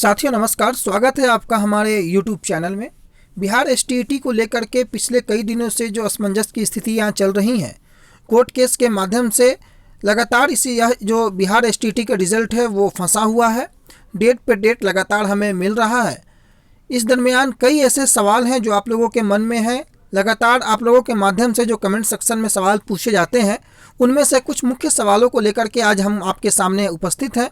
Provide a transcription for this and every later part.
साथियों नमस्कार, स्वागत है आपका हमारे YouTube चैनल में। बिहार एसटीईटी को लेकर के पिछले कई दिनों से जो असमंजस की स्थिति यहाँ चल रही है, कोर्ट केस के माध्यम से लगातार यह जो बिहार एसटीईटी का रिज़ल्ट है वो फंसा हुआ है। डेट पे डेट लगातार हमें मिल रहा है। इस दरमियान कई ऐसे सवाल हैं जो आप लोगों के मन में हैं। लगातार आप लोगों के माध्यम से जो कमेंट सेक्शन में सवाल पूछे जाते हैं, उनमें से कुछ मुख्य सवालों को लेकर के आज हम आपके सामने उपस्थित हैं।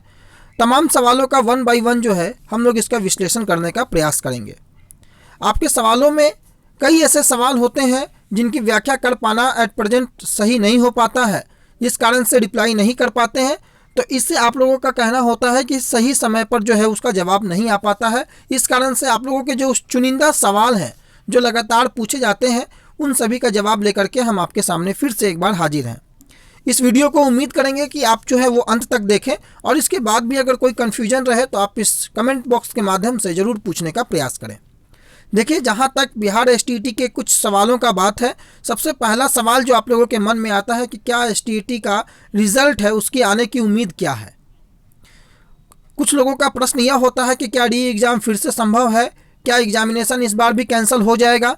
तमाम सवालों का वन बाय वन जो है हम लोग इसका विश्लेषण करने का प्रयास करेंगे। आपके सवालों में कई ऐसे सवाल होते हैं जिनकी व्याख्या कर पाना एट प्रेजेंट सही नहीं हो पाता है, जिस कारण से रिप्लाई नहीं कर पाते हैं। तो इससे आप लोगों का कहना होता है कि सही समय पर जो है उसका जवाब नहीं आ पाता है। इस कारण से आप लोगों के जो चुनिंदा सवाल हैं जो लगातार पूछे जाते हैं, उन सभी का जवाब लेकर के हम आपके सामने फिर से एक बार हाजिर हैं। इस वीडियो को उम्मीद करेंगे कि आप जो है वो अंत तक देखें और इसके बाद भी अगर कोई कन्फ्यूजन रहे तो आप इस कमेंट बॉक्स के माध्यम से ज़रूर पूछने का प्रयास करें। देखिए, जहाँ तक बिहार एसटीईटी के कुछ सवालों का बात है, सबसे पहला सवाल जो आप लोगों के मन में आता है कि क्या एसटीईटी का रिज़ल्ट है उसकी आने की उम्मीद क्या है। कुछ लोगों का प्रश्न यह होता है कि क्या री एग्ज़ाम फिर से संभव है, क्या एग्जामिनेशन इस बार भी कैंसिल हो जाएगा।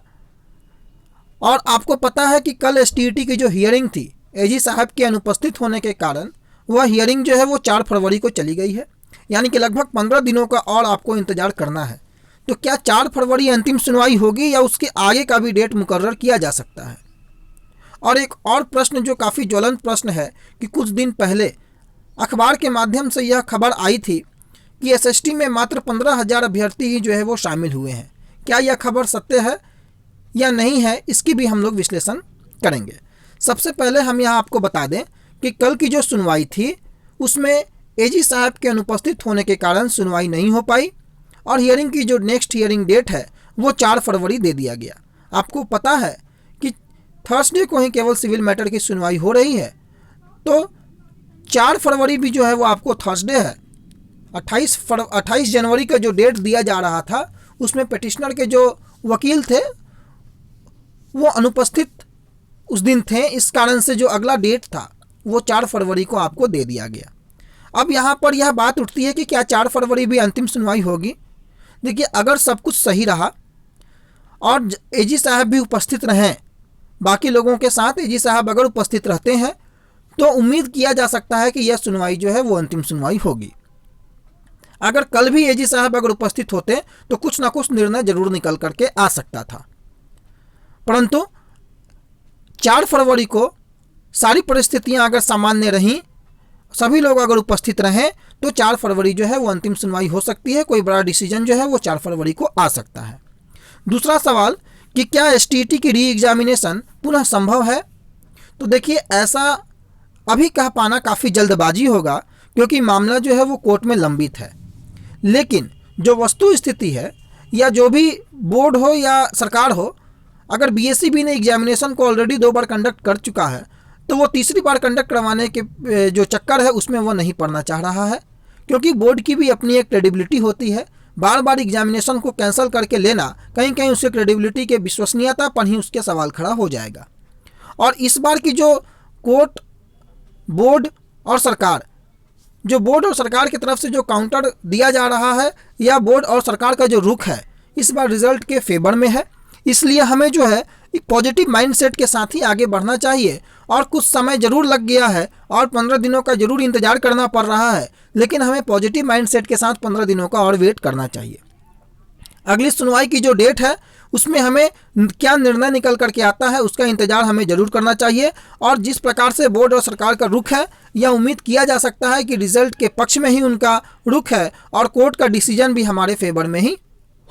और आपको पता है कि कल एसटीईटी की जो हियरिंग थी, एजी साहब के अनुपस्थित होने के कारण वह हियरिंग जो है वो 4 फरवरी को चली गई है। यानी कि लगभग 15 दिनों का और आपको इंतज़ार करना है। तो क्या 4 फरवरी अंतिम सुनवाई होगी या उसके आगे का भी डेट मुकर्रर किया जा सकता है। और एक और प्रश्न जो काफ़ी ज्वलंत प्रश्न है कि कुछ दिन पहले अखबार के माध्यम से यह खबर आई थी कि एसएसटी में मात्र 15,000 अभ्यर्थी ही जो है वो शामिल हुए हैं। क्या यह खबर सत्य है या नहीं है, इसकी भी हम लोग विश्लेषण करेंगे। सबसे पहले हम यहाँ आपको बता दें कि कल की जो सुनवाई थी उसमें एजी साहब के अनुपस्थित होने के कारण सुनवाई नहीं हो पाई और हियरिंग की जो नेक्स्ट हियरिंग डेट है वो 4 फरवरी दे दिया गया। आपको पता है कि थर्सडे को ही केवल सिविल मैटर की सुनवाई हो रही है, तो 4 फरवरी भी जो है वो आपको थर्सडे है। 28 जनवरी का जो डेट दिया जा रहा था उसमें पिटिशनर के जो वकील थे वो अनुपस्थित उस दिन थे। इस कारण से जो अगला डेट था वो 4 फरवरी को आपको दे दिया गया। अब यहाँ पर यह बात उठती है कि क्या 4 फरवरी भी अंतिम सुनवाई होगी। देखिए, अगर सब कुछ सही रहा और एजी साहब भी उपस्थित रहें, बाकी लोगों के साथ एजी साहब अगर उपस्थित रहते हैं तो उम्मीद किया जा सकता है कि यह सुनवाई जो है वो अंतिम सुनवाई होगी। अगर कल भी एजी साहब अगर उपस्थित होते तो कुछ ना कुछ निर्णय जरूर निकल करके आ सकता था, परंतु 4 फरवरी को सारी परिस्थितियां अगर सामान्य रहीं, सभी लोग अगर उपस्थित रहें तो 4 फरवरी जो है वो अंतिम सुनवाई हो सकती है। कोई बड़ा डिसीजन जो है वो 4 फरवरी को आ सकता है। दूसरा सवाल कि क्या एसटीईटी की री एग्जामिनेशन पुनः संभव है। तो देखिए, ऐसा अभी कह पाना काफ़ी जल्दबाजी होगा क्योंकि मामला जो है वो कोर्ट में लंबित है। लेकिन जो वस्तु स्थिति है या जो भी बोर्ड हो या सरकार हो, अगर बीएसईबी ने एग्जामिनेशन को ऑलरेडी 2 बार कंडक्ट कर चुका है तो वो तीसरी बार कंडक्ट करवाने के जो चक्कर है उसमें वो नहीं पड़ना चाह रहा है, क्योंकि बोर्ड की भी अपनी एक क्रेडिबिलिटी होती है। बार बार एग्जामिनेशन को कैंसिल करके लेना कहीं कहीं उसके क्रेडिबिलिटी के विश्वसनीयता पर ही उसके सवाल खड़ा हो जाएगा। और इस बार की जो कोर्ट, बोर्ड और सरकार, जो बोर्ड और सरकार की तरफ से जो काउंटर दिया जा रहा है या बोर्ड और सरकार का जो रुख है इस बार रिजल्ट के फेवर में है। इसलिए हमें जो है एक पॉजिटिव माइंडसेट के साथ ही आगे बढ़ना चाहिए। और कुछ समय ज़रूर लग गया है और 15 दिनों का ज़रूर इंतज़ार करना पड़ रहा है, लेकिन हमें पॉजिटिव माइंडसेट के साथ 15 दिनों का और वेट करना चाहिए। अगली सुनवाई की जो डेट है उसमें हमें क्या निर्णय निकल करके आता है उसका इंतज़ार हमें ज़रूर करना चाहिए। और जिस प्रकार से बोर्ड और सरकार का रुख है, यह उम्मीद किया जा सकता है कि रिजल्ट के पक्ष में ही उनका रुख है और कोर्ट का डिसीजन भी हमारे फेवर में ही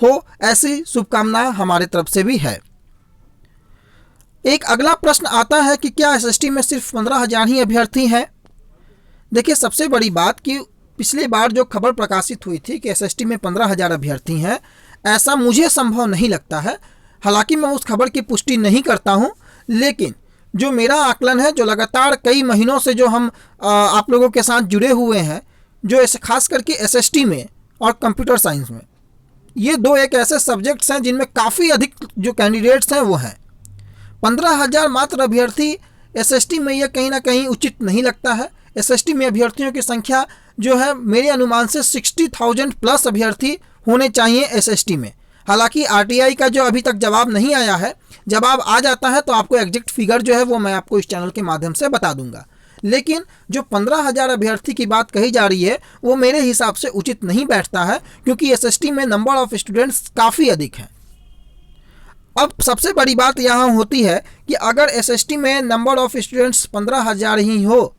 हो, ऐसी शुभकामनाएं हमारे तरफ से भी है। एक अगला प्रश्न आता है कि क्या एसएसटी में सिर्फ 15,000 ही अभ्यर्थी हैं। देखिए, सबसे बड़ी बात कि पिछली बार जो खबर प्रकाशित हुई थी कि एसएसटी में 15,000 अभ्यर्थी हैं, ऐसा मुझे संभव नहीं लगता है। हालांकि मैं उस खबर की पुष्टि नहीं करता हूं, लेकिन जो मेरा आकलन है, जो लगातार कई महीनों से जो हम आप लोगों के साथ जुड़े हुए हैं, जो खास करके एसएसटी में और कंप्यूटर साइंस में, ये 2 एक ऐसे सब्जेक्ट्स हैं जिनमें काफ़ी अधिक जो कैंडिडेट्स हैं वो हैं। 15,000 मात्र अभ्यर्थी एसएसटी में यह कहीं ना कहीं उचित नहीं लगता है। एसएसटी में अभ्यर्थियों की संख्या जो है मेरे अनुमान से 60,000 प्लस अभ्यर्थी होने चाहिए एसएसटी में। हालांकि आरटीआई का जो अभी तक जवाब नहीं आया है, जवाब आ जाता है तो आपको एग्जैक्ट फिगर जो है वो मैं आपको इस चैनल के माध्यम से बता दूंगा। लेकिन जो 15,000 अभ्यर्थी की बात कही जा रही है वो मेरे हिसाब से उचित नहीं बैठता है, क्योंकि एसएसटी में नंबर ऑफ स्टूडेंट्स काफ़ी अधिक हैं। अब सबसे बड़ी बात यहाँ होती है कि अगर एसएसटी में नंबर ऑफ स्टूडेंट्स 15,000 ही हो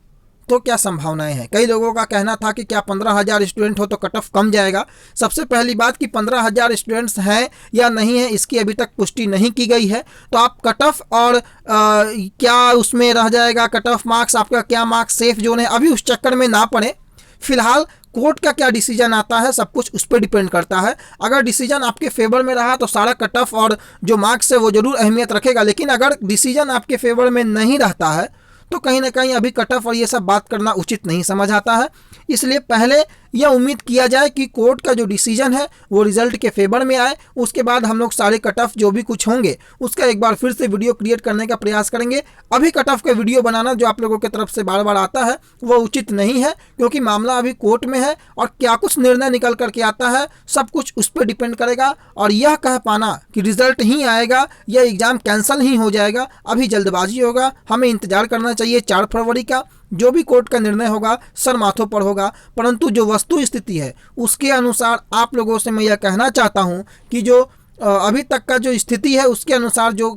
तो क्या संभावनाएं हैं। कई लोगों का कहना था कि क्या 15,000 स्टूडेंट हो तो कट ऑफ कम जाएगा। सबसे पहली बात कि 15,000 स्टूडेंट्स हैं या नहीं है इसकी अभी तक पुष्टि नहीं की गई है, तो आप कट ऑफ और क्या उसमें रह जाएगा कट ऑफ मार्क्स, आपका क्या मार्क्स सेफ जोन है, अभी उस चक्कर में ना पड़े। फिलहाल कोर्ट का क्या डिसीजन आता है सब कुछ उस पर डिपेंड करता है। अगर डिसीजन आपके फेवर में रहा तो सारा कट ऑफ और जो मार्क्स है वो जरूर अहमियत रखेगा, लेकिन अगर डिसीजन आपके फेवर में नहीं रहता है तो कहीं ना कहीं अभी कट ऑफ और ये सब बात करना उचित नहीं समझ आता है। इसलिए पहले यह उम्मीद किया जाए कि कोर्ट का जो डिसीजन है वो रिजल्ट के फेवर में आए, उसके बाद हम लोग सारे कट ऑफ जो भी कुछ होंगे उसका एक बार फिर से वीडियो क्रिएट करने का प्रयास करेंगे। अभी कट ऑफ का वीडियो बनाना जो आप लोगों की तरफ से बार बार आता है वो उचित नहीं है, क्योंकि मामला अभी कोर्ट में है और क्या कुछ निर्णय निकल करके आता है सब कुछ उस पर डिपेंड करेगा। और यह कह पाना कि रिजल्ट ही आएगा या एग्ज़ाम कैंसिल ही हो जाएगा, अभी जल्दबाजी होगा। हमें इंतजार करना चाहिए 4 फरवरी का। जो भी कोर्ट का निर्णय होगा सर माथों पर होगा, परंतु जो वस्तु स्थिति है उसके अनुसार आप लोगों से मैं यह कहना चाहता हूं कि जो अभी तक का जो स्थिति है उसके अनुसार जो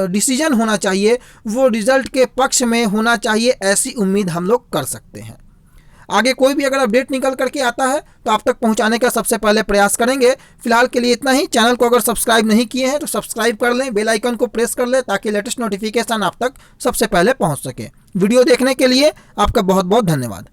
डिसीजन होना चाहिए वो रिजल्ट के पक्ष में होना चाहिए, ऐसी उम्मीद हम लोग कर सकते हैं। आगे कोई भी अगर अपडेट निकल करके आता है तो आप तक पहुंचाने का सबसे पहले प्रयास करेंगे। फिलहाल के लिए इतना ही। चैनल को अगर सब्सक्राइब नहीं किए हैं तो सब्सक्राइब कर लें, बेल आइकन को प्रेस कर लें ताकि लेटेस्ट नोटिफिकेशन आप तक सबसे पहले पहुंच सके। वीडियो देखने के लिए आपका बहुत बहुत धन्यवाद।